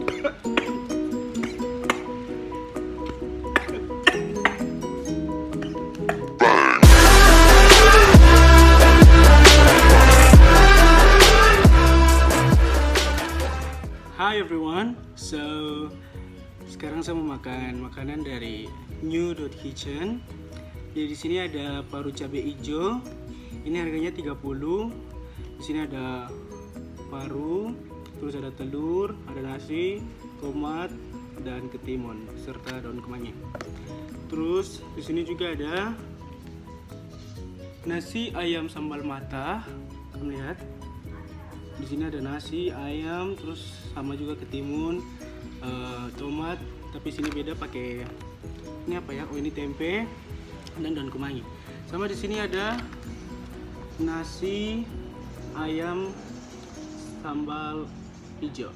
Hi everyone, so sekarang saya mau makan makanan dari New.Kitchen. Jadi di sini ada paru cabai hijau. Ini harganya 30. Di sini ada paru, terus ada telur, ada nasi, tomat, dan ketimun serta daun kemangi. Terus di sini juga ada nasi ayam sambal mata. Kamu lihat? Di sini ada nasi, ayam, terus sama juga ketimun, tomat, tapi sini beda pakai ini apa ya? Oh, ini tempe dan daun kemangi. Sama di sini ada nasi ayam sambal hijau.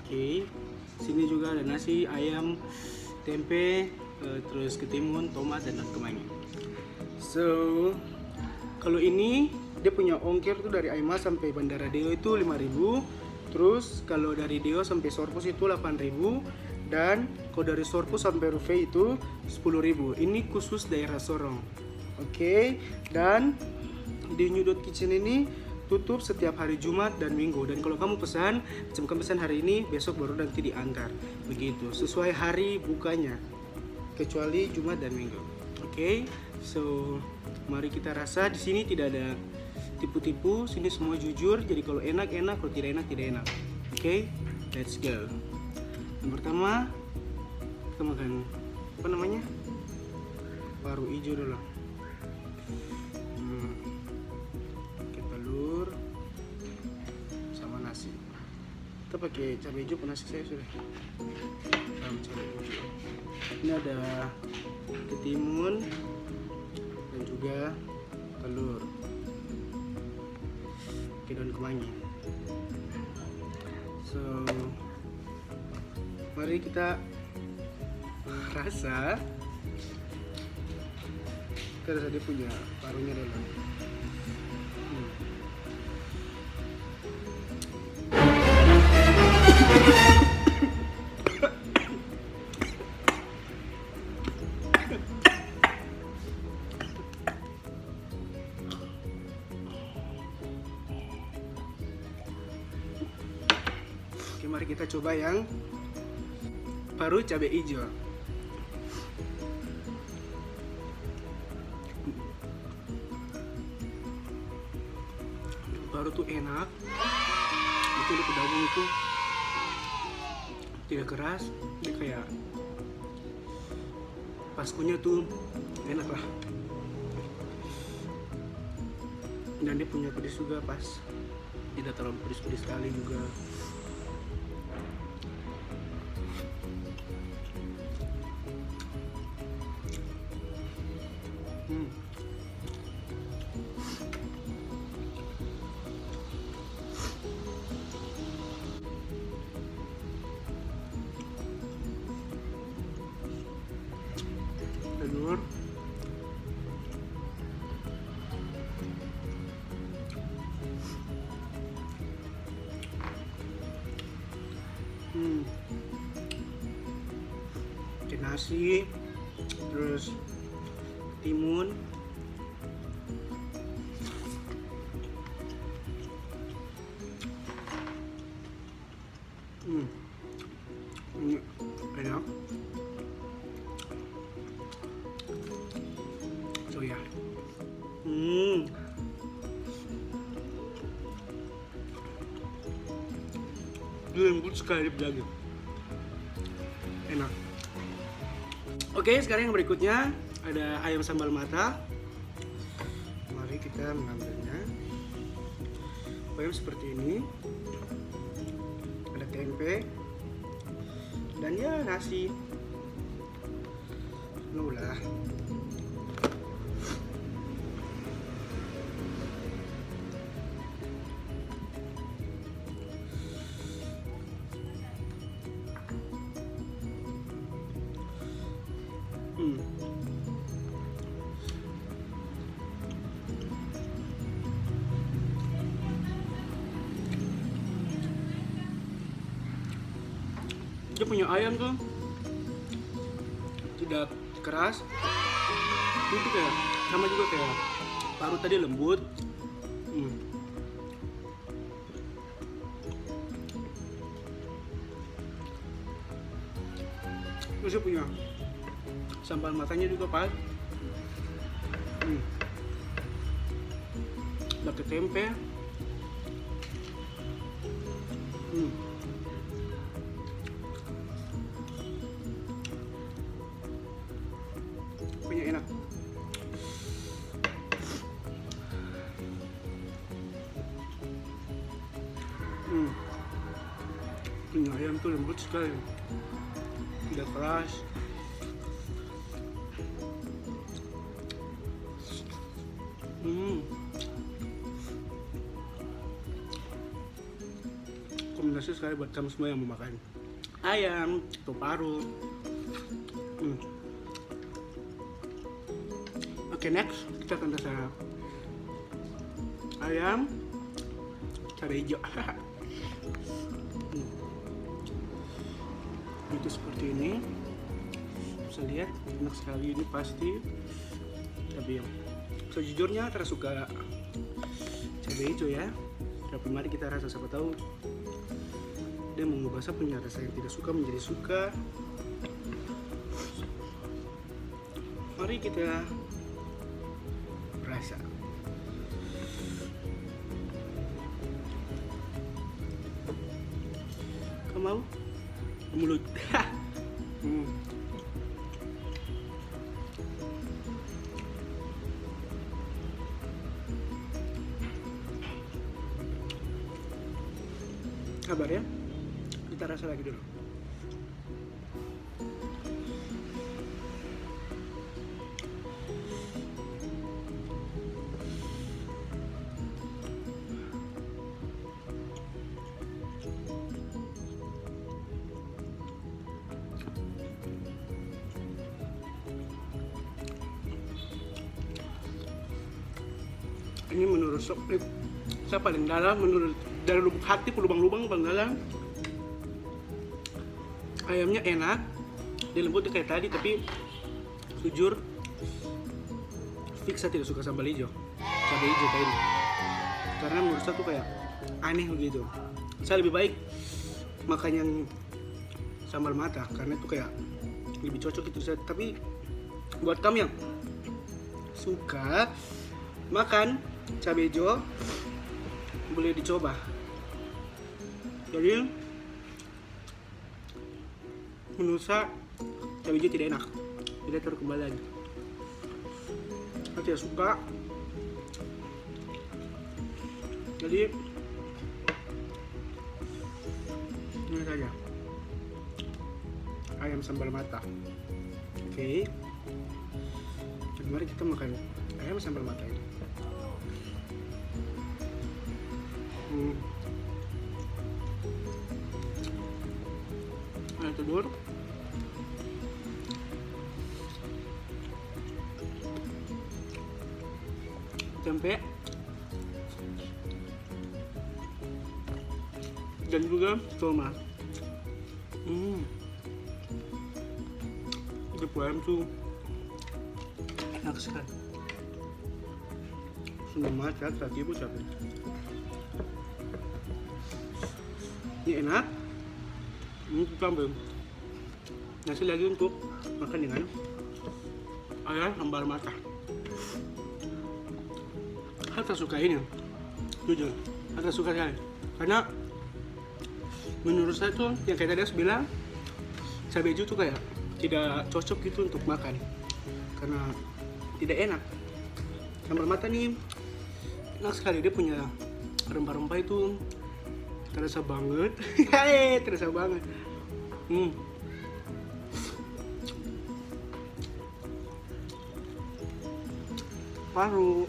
Oke. Sini juga ada nasi ayam, tempe, terus ketimun, tomat dan daun kemangi. So, kalau ini dia punya ongkir tuh dari Aima sampai Bandara Deo itu 5.000. Terus kalau dari Deo sampai Sorpus itu 8.000. Dan kalau dari Sorpus sampai Rufai itu 10.000. Ini khusus daerah Sorong. Oke. Dan di New.Kitchen ini tutup setiap hari Jumat dan Minggu. Dan kalau kamu pesan hari ini, besok baru nanti diantar. Begitu. Sesuai hari bukanya. Kecuali Jumat dan Minggu. Oke. So, mari kita rasa. Di sini tidak ada tipu-tipu, sini semua jujur. Jadi kalau enak enak, kalau tidak enak tidak enak. Oke, let's go. Yang pertama kita makan apa namanya, paru hijau dulu. Pakai telur sama nasi. Kita pakai cabai hijau, nasi saya sudah sama cabai hijau. Ini ada ketimun dan juga telur, daun kemangi. So, mari kita rasa. Kita rasa dia punya parunya dulu. Oke, mari kita coba yang paru cabai hijau. Paru tuh enak. Itu di daging itu tidak keras, dia kayak paskunya tuh enak lah. Dan dia punya pedes juga pas, tidak terlalu pedes-pedes sekali juga. Telur, nasi, terus timun, ini enak. So ya, lembut sekali daging, enak. Oke, sekarang yang berikutnya ada ayam sambal mata. Mari kita mengambilnya. Ayam seperti ini, ada tempe dan ya nasi. Nulah. Dia punya ayam tuh tidak keras. Itu kayak sama juga kayak paru tadi lembut. Terus dia punya sambal matanya juga pas. Pakai tempe. Punya enak. Punya ayam tuh lembut sekali, tidak keras. Kombinasi sekali buat kamu semua yang mau makan ayam atau paru. Oke, next kita akan rasa ayam cabai hijau. Itu seperti ini, bisa lihat enak sekali ini pasti. Tapi sejujurnya saya suka cabai hijau ya. Tapi mari kita rasa, siapa tahu dia mengubah saya punya rasa yang tidak suka menjadi suka. Mari kita rasa. Kamu mau? Mulut. Sabar ya, kita rasa lagi dulu. Ini menurut saya paling dalam, menurut dari lubuk hati, lubang-lubang paling dalam. Ayamnya enak, dia lembut kayak tadi, tapi jujur fix saya tidak suka sambal hijau, cabai hijau kayak ini, karena menurut saya tuh kayak aneh begitu. Saya lebih baik makan yang sambal mata karena itu kayak lebih cocok itu saya. Tapi buat kamu yang suka makan cabai hijau boleh dicoba. Jadi menurut saya cabai hijau tidak enak, tidak terkembali. Saya tidak suka. Jadi ini saja ayam sambal mata. Oke. Jadi mari kita makan ayam sambal mata ini. Ayam telur, tempe, dan juga tomat. Itu ayam tuh enak sekali. Sudah masak, lagi bu capek. Ini enak. Ini tambah nasi lagi untuk makan dengan ayam sambal mata. Saya suka ini, jujur, saya suka sekali. Karena menurut saya tuh yang kayak tadi saya bilang, cabai hijau tuh kayak tidak cocok gitu untuk makan, karena tidak enak. Sambal mata nih enak sekali, dia punya rempah-rempah itu terasa banget. Terasa banget. Paru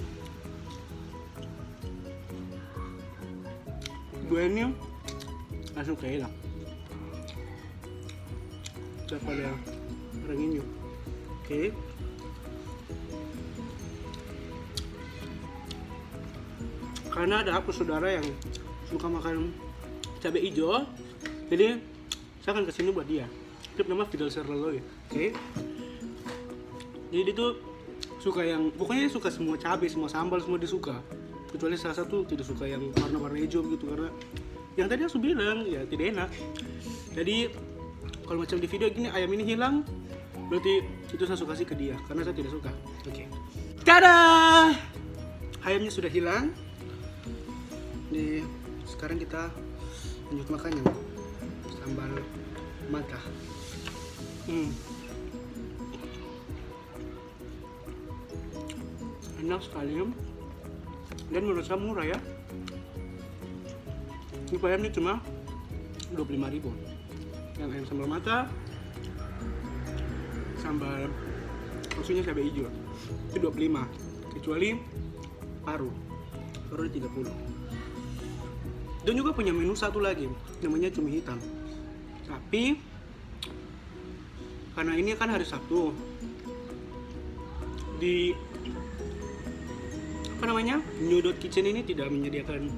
dua ini langsung kayak enak daripada ranginyo. Oke. Karena ada aku saudara yang suka makan cabai hijau, jadi saya akan kesini buat dia. Dia nama Fidel Serleloy. Oke. Jadi dia tuh suka yang, pokoknya dia suka semua cabai, semua sambal, semua dia suka. Kecuali salah satu tidak suka yang warna-warna hijau gitu, karena yang tadi aku bilang ya tidak enak. Jadi kalau macam di video gini ayam ini hilang, berarti itu saya suka kasih ke dia karena saya tidak suka. Oke. Tada! Ayamnya sudah hilang. Nih, sekarang kita lanjut makannya. Sambal mata. Enak sekali. Dan menurut saya murah ya. Ini ayamnya cuma 25.000. Yang ayam sambal mata, sambal maksudnya cabai hijau itu 25, kecuali paru 30. Dan juga punya menu satu lagi namanya cumi hitam, tapi karena ini kan hari Sabtu, di New Kitchen ini tidak menyediakan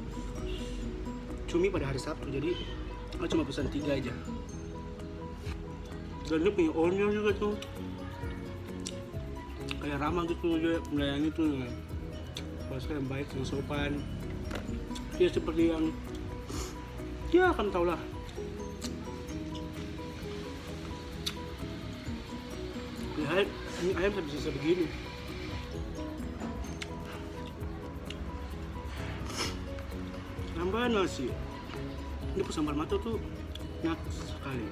cumi pada hari Sabtu, jadi aku cuma pesan 3 aja. Dan dia punya owner juga tuh, kayak ramah gitu, dia melayani tuh dengan bahasa yang baik, yang sopan. Dia seperti yang ya akan tau lah. Lihat, ini ayam bisa begini. Tambah nasi. Ini sambal mata tuh enak sekali.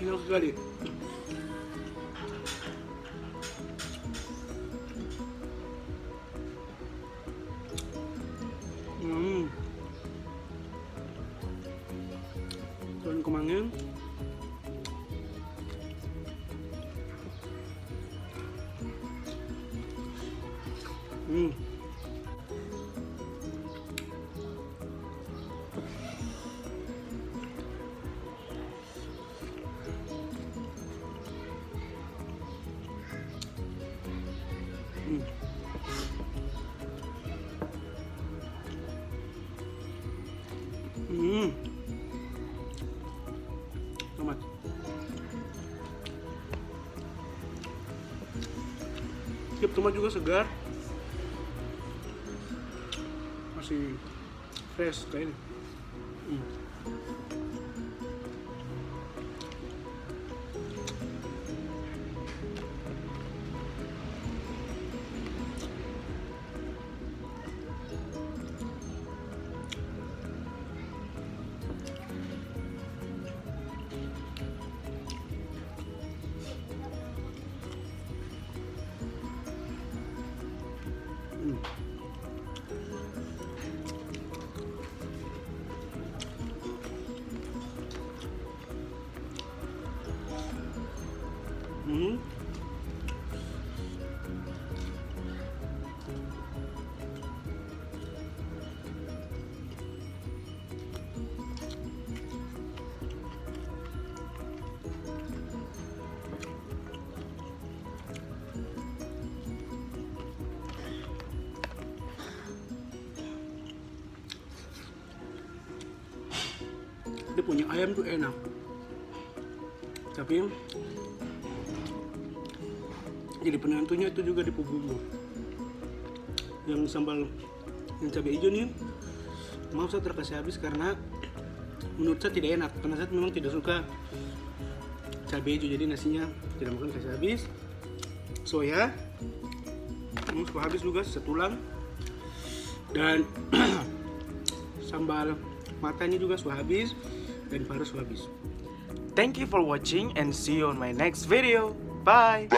Enak sekali. Daun kemangi. Tomat. Tiap tomat juga segar, masih fresh kayak ini. Dia punya ayam tuh enak, tapi jadi penentunya itu juga di bumbu. Yang sambal yang cabai hijau nih mau saya terkasih habis karena menurut saya tidak enak, karena saya memang tidak suka cabai hijau, jadi nasinya tidak mungkin kasih habis. Soya suka habis juga setulang, dan sambal mata ini juga sudah habis, dan paru sudah habis. Thank you for watching and see you on my next video. Bye.